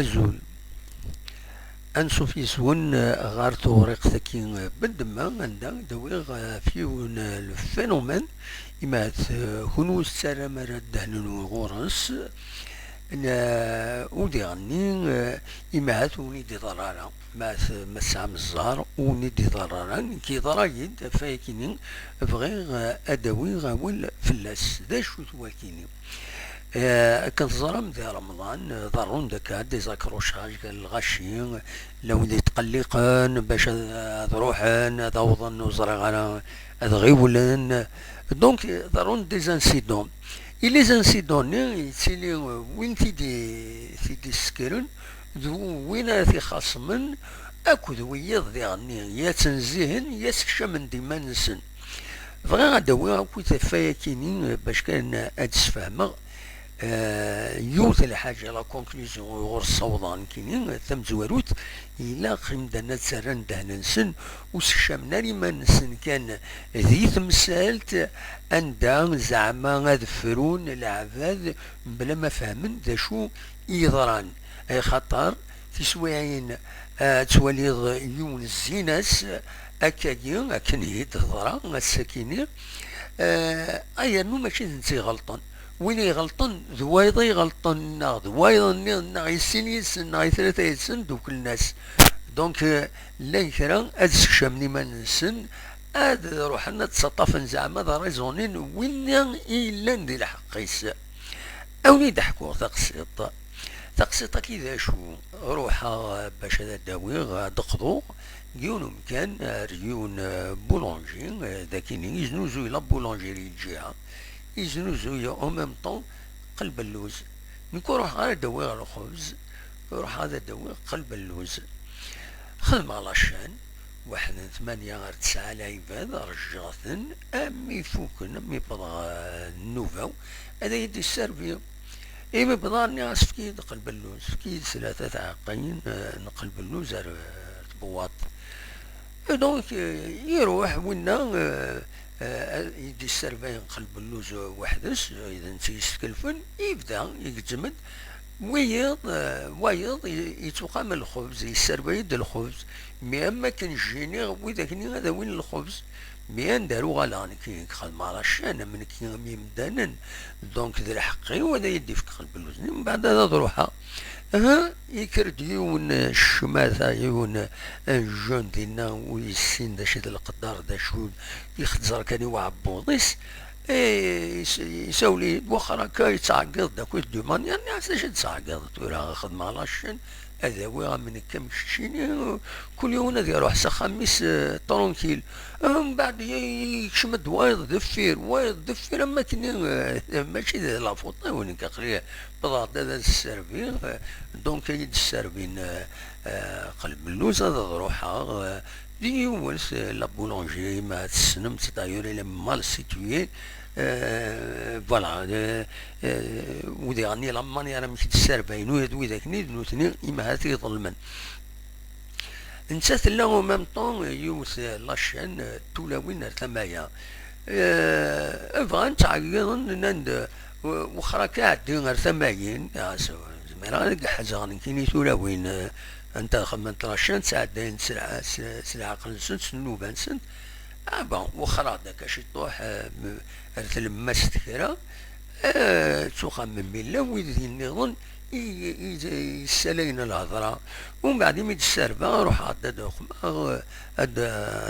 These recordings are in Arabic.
أزول أنشوف يسون غار طريق ثكين بالدماغ عندها دويغ فيون الفينومين إمات هنو السارة مرة دهنو غورنس ودي غني إمات ونيدي ضرارة مات مسام الزهر ونيدي ضرارة كي ضرايد فايكيني بغيغ أدوي غاول فلاس ذا شو تواكيني كنتظرم دي رمضان ضرون دكا دي زاكروشاج الغشي لو اللي تقلقن باش تروحن توضن وزرغنا غيولن دونك ضرون دي زانسيدون إلي زانسيدون يتسيلي وين تيدي سكرن وين في خاصمن أكد ويض دي غني يا تنزيهن يا سكشمن دي منسن فغا غدوي أكو تفايا كينين باش كان أتسفهمغ يوث الحاجة لا كونكلوزيون غور الصوضان كينين ثم زواروت إلا خمدنا تسرن دهننسن وسشمنا لما نسن كان ذي تمثالت أندا زعما غادفرون العباد بلا ما فهمن ذا شو يضران أي خطر تسويعين تواليض يون الزينس أكاين أكنهي تضرا السكيني أي نو ماشي نسي غلطان وين يغلطن ذوايض يغلطن ذوايض نايسينيس ناي ثلاثة يسن دوك الناس دونك لا كرا أدسكشمني ما نسن أد روحنا تسطفن زعما ذا ريزونين وين إلا ندي الحقيس أو يضحكوا تقسيط كذا شو روحها باش هذا الدواوي دقضو ديونو مكان ريون بولونجي ذاكين يزنوزو إلى بولونجيري الجهة يزنوزو يا أو ميم طون قلب اللوز نكون روح على دواء على الخبز روح هذا الدواء قلب اللوز خدم على شان واحد 8 غير 9 العباد رجاثن أمي فوكن أمي بضع النوفا هذا يدي السربية إيمي بضارني عاس فكيد قلب اللوز فكيد 3 عقين نقلب اللوز بواط دونك يروح وينا يدي السربين قلب اللوز وحدس اذا انت يستكلفن يبدا يجمد ويض يتوقع من الخبز يسربي يد الخبز مي اما كان جيني وذاك هذا وين الخبز مي ندارو غالان كي خدم على الشان من كي مدانن دونك ذا الحقي وهذا يدي في قلب اللوز من بعد هذا ضروحها يكرد يون الشماثة يون الجون دينا ويسين دا شد القدار دا شود يخدزر كان يوعبوضيس يسولي وخرا كا يتعقد دا كل دومان يعني عساش يتعقد تورا خدمة على الشن هذا ويغا من كم شيني كل يوم هذا يروح خميس طرونكيل من بعد يشمد وايض دفير اما كني ماشي لا فوطه وين كقريه بضغط هذا السربين دونك يد السربين قلب اللوز هذا روحها دي ولس لا بولونجي ما تسنمت دايور الى مال سيتوي فوالا ودي غني لماني انا مشيت السربين ويدوي ذاك نيد نوثني اما هاتي ظلما نسات له ميم طون يوث لاشين تولاوين ثمايا فغان تعيضن نند وخرا كاعدين غير ثماين زميرا حاجة كيني تولاوين انت خمنت لاشين ساعدين سلعة قنسن سنوبان سن بون وخرا داك شي طوح رتلمست كرا تخمم بالله ويدي النظن يسالين الهضره ومن بعد يمد السربه روح عدد خما هاد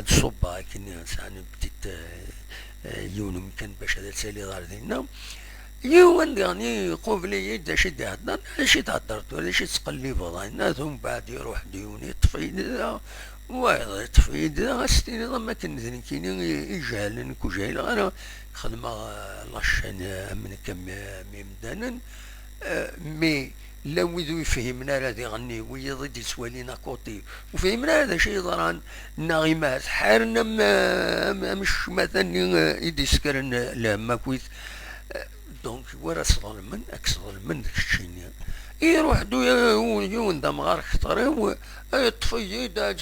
الصبا كني يعني بديت يون يمكن باش هذا تسالي دار ديالنا يوان يعني قبلي يد شي تهدر شي تهدرت ولا شي تقلي فضاينا ثم بعد يروح ديوني طفيد وايضا تفيد غاستيني ضما كنذن كيني يجهلن كوجايل انا خدمة لاشين من كم ميمدانن مي لو ذو يفهمنا هذا غني ويضيد سوالينا كوتي وفهمنا هذا شيء ضران ناغمات حارنا مش مثلا يدي سكرن لما كويت دونك ورا ظلمن اكس ظلمن الشيني يروح دو يون دم غار خطره يطفي دا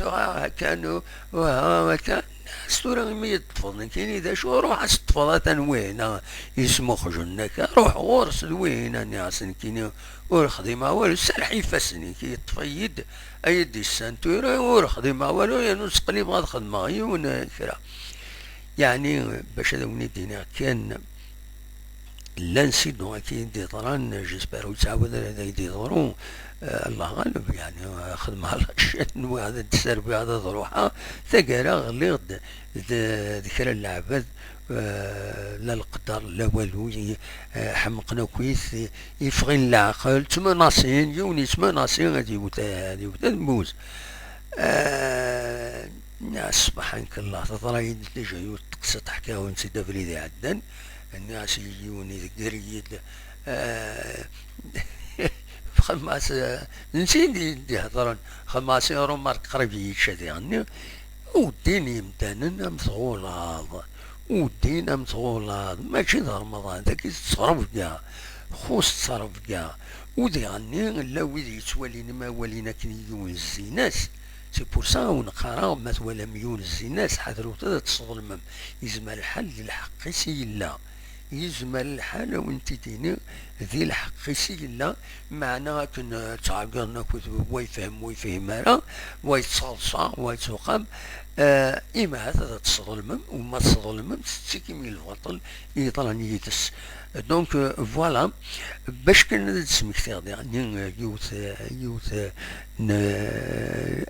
كانوا وها كان ستورا ما يطفض كاين إذا شو روح استفضة وين يسمو خجنك روح غورس وين ناسن كيني ورخدمة والو سرح يفسني كي يطفيد أيدي السنتورة ورخدمة والو ينسقني بغاد خدمة يون كرا يعني باش هذا وني دينا كان لا نسيدو اكيد دي طران جيسبر تعاود هذا يدي ضرو الله غالب يعني خدمة على الشأن وهذا تسربي هذا ضروحها ثقرا غليغ ذكر العباد لا القدر لا والو حمقنا كويس يفغي العقل تما ناصين يوني تما ناصين غادي يوتا الموز سبحانك الله تطرى يد جايو تقصى تحكيها ونسيدا فريدي عدن الناس يجوني ذكريد خماس نسيت دي هضرن خماس يورو مارك قريب يشدي عني ودين يمتنن مصغولاد ودين مصغولاد ماشي ذا رمضان ذاك تصرف كاع خوص تصرف كاع ودي عني لا ويدي يتولين ما ولينا كنيون الزيناس سي بور سا ونقرا ما تولا ميون الزيناس حذروا تصظلم يزمى الحل للحق سيلا يزمى الحال وانت تيني ذي الحق سيلا معناها كن تعقلنا كتب ويفهم راه ويتصلصا ويتوقم إما هذا تصظلم وما تصظلم تستيكي من البطل يطلعني يتس دونك فوالا باش كان تسمكتير يعني يوث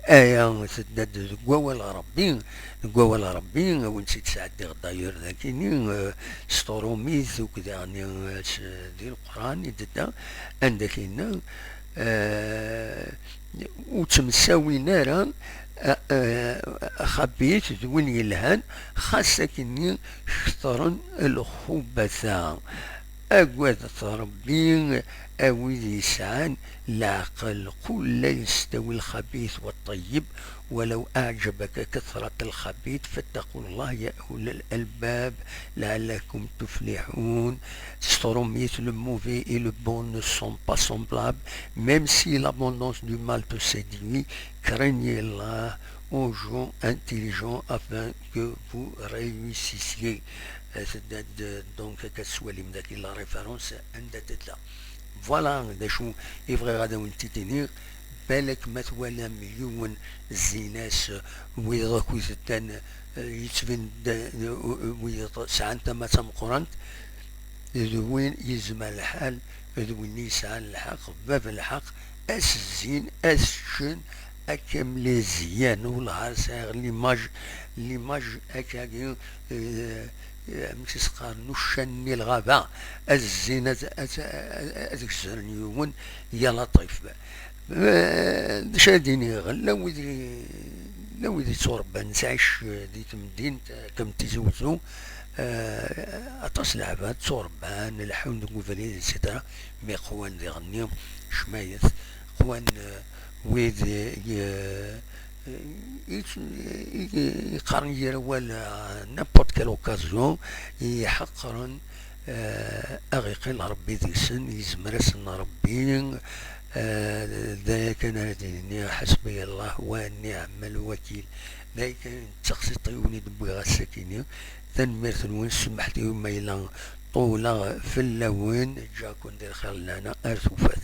آية تدد قوال ربي ونسي تسعدي غداير ذاكيني ستروميث وكذا يعني دي القرآن يددا عندك هنا وتمساوي نارا خبيت وين يلهان خاصة كني شطرن الخبثاء أقوى ربي أويد يسعان العقل قل لا يستوي الخبيث والطيب ولو أعجبك كثرة الخبيث فاتقوا الله يا أولي الألباب لعلكم تفلحون. Stormit, le mauvais et le bon ne sont pas semblables, même si l'abondance du mal te séduit, craignez-la aux gens intelligents afin que vous réussissiez. Donc, la référence voilà شو يبغي غادا وين تيتينير بالك ما توالى مليون زيناس ويضاك ويزدان يتفن ساعة ما تمقرنت وين يزمى الحال وين يسعى الحق باب الحق اس الزين اس شن اكم لي زيان ولا ساغ ليماج اكاكي مكسس قار نشني الغابة الزينة أذكسرني يومن يا لطيف شاديني غل لو ذي صوربا نسعش دي تمدين كم تزوزو أطاس لعبات صوربان الحمد قوفالي سيترا مي قوان ذي غنيهم شمايث قوان ويذ يقارن يروال نابورت كال اوكازيون يحقرن أغيقين ربي ذي سن يزمرسن ربي ذاك ناديني حسبي الله ونعم الوكيل ذاك تقصي طيوني دبوي غاسكيني تنميرت وين سمحتي وما إلا طولة في اللون جاكون دير خلنا أرثوفات.